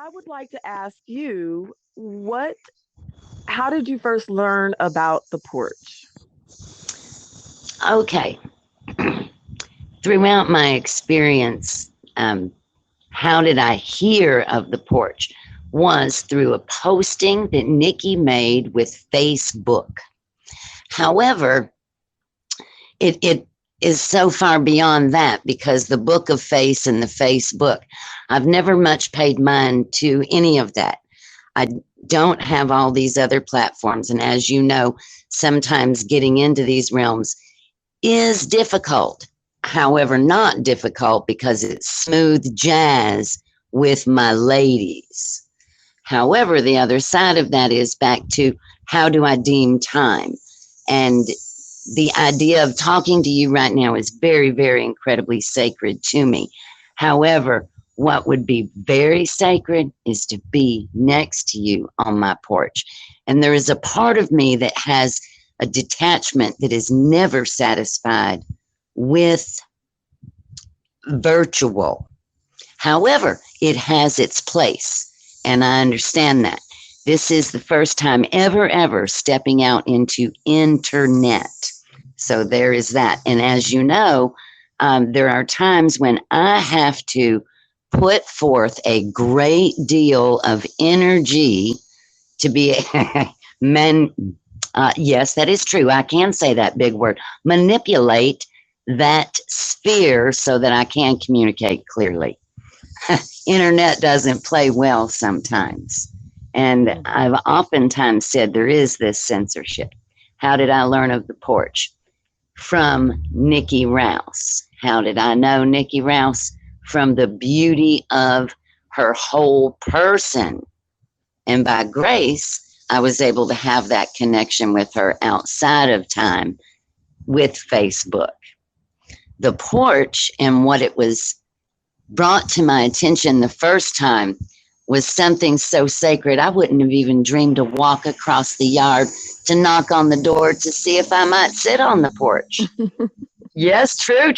I would like to ask you how did you first learn about the porch? Okay. Throughout my experience, how did I hear of the porch? Was through a posting that Nikki made with Facebook. However, it is so far beyond that because the book of face and the Facebook, I've never much paid mind to any of that. I don't have all these other platforms. And as you know, sometimes getting into these realms is difficult. However, not difficult because it's smooth jazz with my ladies. However, the other side of that is back to how do I deem time? And the idea of talking to you right now is very, very incredibly sacred to me. However, what would be very sacred is to be next to you on my porch. And there is a part of me that has a detachment that is never satisfied with virtual. However, it has its place, and I understand that. This is the first time ever stepping out into internet. So there is that. And as you know, there are times when I have to put forth a great deal of energy to be men. Yes, that is true. I can say that big word. Manipulate that sphere so that I can communicate clearly. Internet doesn't play well sometimes. And I've oftentimes said there is this censorship. How did I learn of the porch? From Nikki Rouse. How did I know Nikki Rouse? From the beauty of her whole person. And by grace, I was able to have that connection with her outside of time with Facebook. The porch and what it was brought to my attention the first time was something so sacred I wouldn't have even dreamed to walk across the yard to knock on the door to see if I might sit on the porch. Yes, true.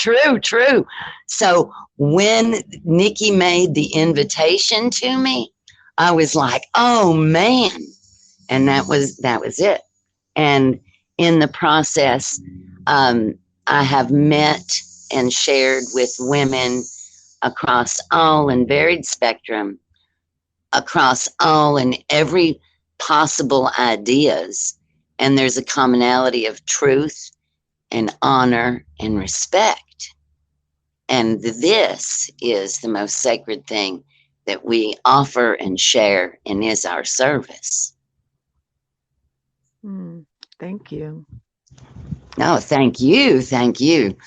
So when Nikki made the invitation to me, I was like, oh man. And that was it. And in the process, I have met and shared with women across all and varied spectrum, across all and every possible ideas. And there's a commonality of truth and honor and respect. And this is the most sacred thing that we offer and share and is our service. Thank you. No, thank you. Thank you.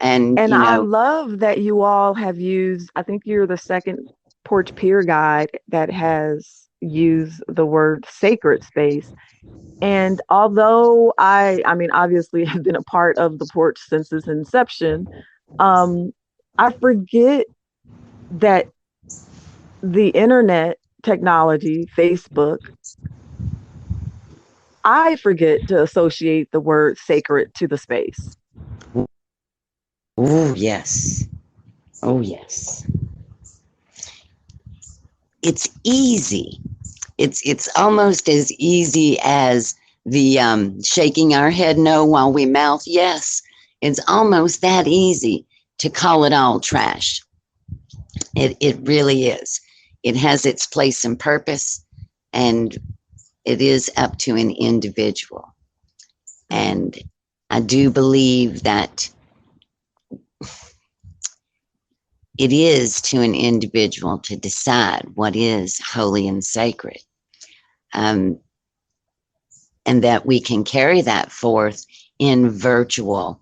And, And I love that you all have used, I think you're the second porch peer guide that has used the word sacred space. And although I mean, obviously have been a part of the porch since its inception, I forget that the internet technology, Facebook, I forget to associate the word sacred to the space. oh, yes. Oh, yes. It's easy. It's almost as easy as the shaking our head no while we mouth yes. It's almost that easy to call it all trash. It really is. It has its place and purpose, and it is up to an individual. And I do believe that it is to an individual to decide what is holy and sacred. And that we can carry that forth in virtual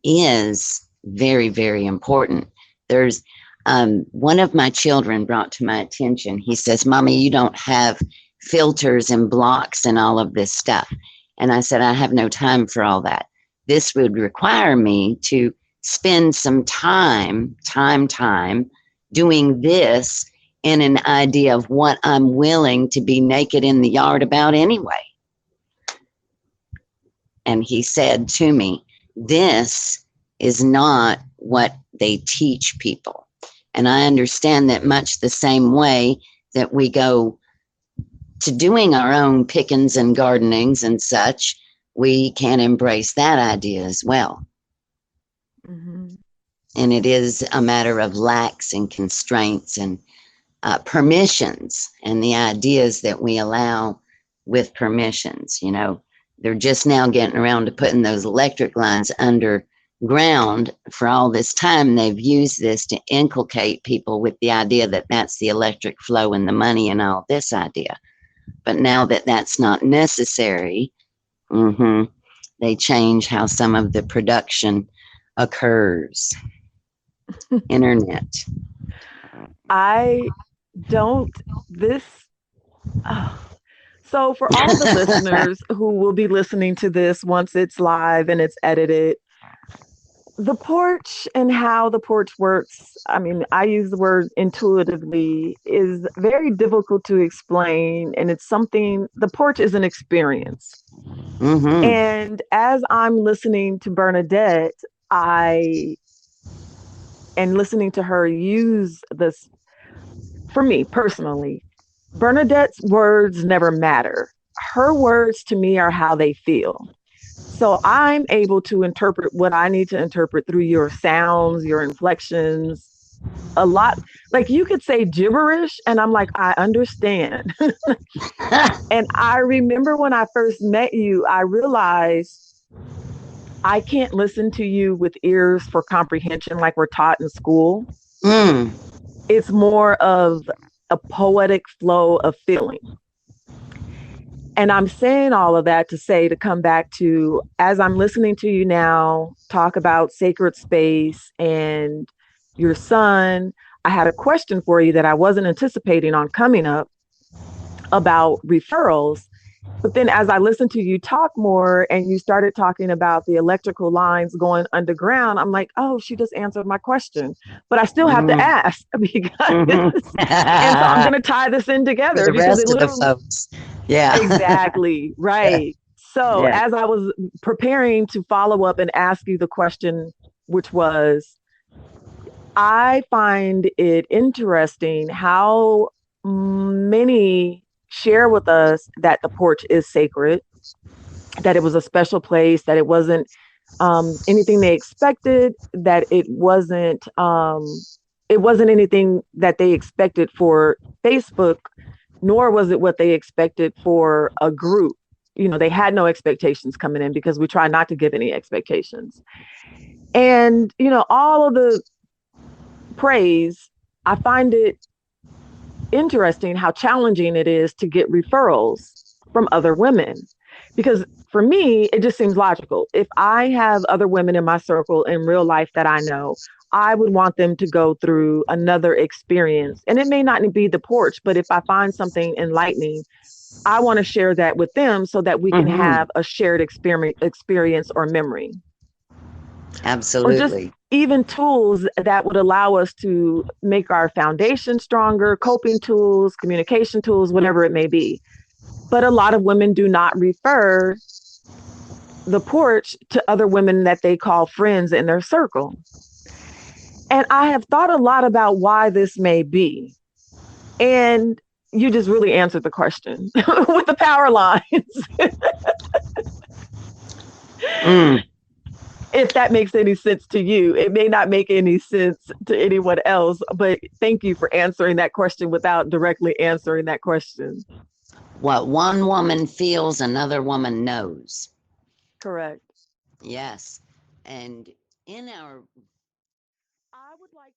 is very, very important. There's one of my children brought to my attention. He says, Mommy, you don't have filters and blocks and all of this stuff. And I said, I have no time for all that. This would require me to spend some time doing this in an idea of what I'm willing to be naked in the yard about anyway. And he said to me, this is not what they teach people. And I understand that much the same way that we go to doing our own pickings and gardenings and such, we can embrace that idea as well. Hmm. And it is a matter of lacks and constraints and permissions and the ideas that we allow with permissions. You know, they're just now getting around to putting those electric lines underground. For all this time, they've used this to inculcate people with the idea that that's the electric flow and the money and all this idea. But now that that's not necessary, they change how some of the production occurs. Internet. I don't, this, oh. So for all the listeners who will be listening to this once it's live and it's edited, the porch and how the porch works, I mean, I use the word intuitively, is very difficult to explain. And it's something, the porch is an experience. Mm-hmm. And as I'm listening to Bernadette, I, and listening to her use this, for me personally, Bernadette's words never matter. Her words to me are how they feel. So I'm able to interpret what I need to interpret through your sounds, your inflections, a lot. Like you could say gibberish, and I'm like, I understand. And I remember when I first met you, I realized I can't listen to you with ears for comprehension like we're taught in school. Mm. It's more of a poetic flow of feeling. And I'm saying all of that to say, to come back to, as I'm listening to you now talk about sacred space and your son, I had a question for you that I wasn't anticipating on coming up about referrals. But then as I listened to you talk more and you started talking about the electrical lines going underground, I'm like, oh, she just answered my question. But I still have to Mm. ask because, and so I'm Mm-hmm. going to tie this in For together the because it rest of the literally, folks. Yeah. exactly, right. So Yeah. as I was preparing to follow up and ask you the question, which was, I find it interesting how many share with us that the porch is sacred, that it was a special place, that it wasn't anything they expected, that it wasn't anything that they expected for Facebook, nor was it what they expected for a group. You know, they had no expectations coming in because we try not to give any expectations. And, you know, all of the praise, I find it interesting how challenging it is to get referrals from other women. Because for me, it just seems logical. If I have other women in my circle in real life that I know, I would want them to go through another experience. And it may not be the porch, but if I find something enlightening, I want to share that with them so that we can Mm-hmm. have a shared experience or memory, or just Absolutely. even tools that would allow us to make our foundation stronger, coping tools, communication tools, whatever it may be. But a lot of women do not refer the porch to other women that they call friends in their circle. And I have thought a lot about why this may be. And you just really answered the question with the power lines. Mm. If that makes any sense to you, it may not make any sense to anyone else, but thank you for answering that question without directly answering that question. What one woman feels, another woman knows. Correct. Yes. And in our I would like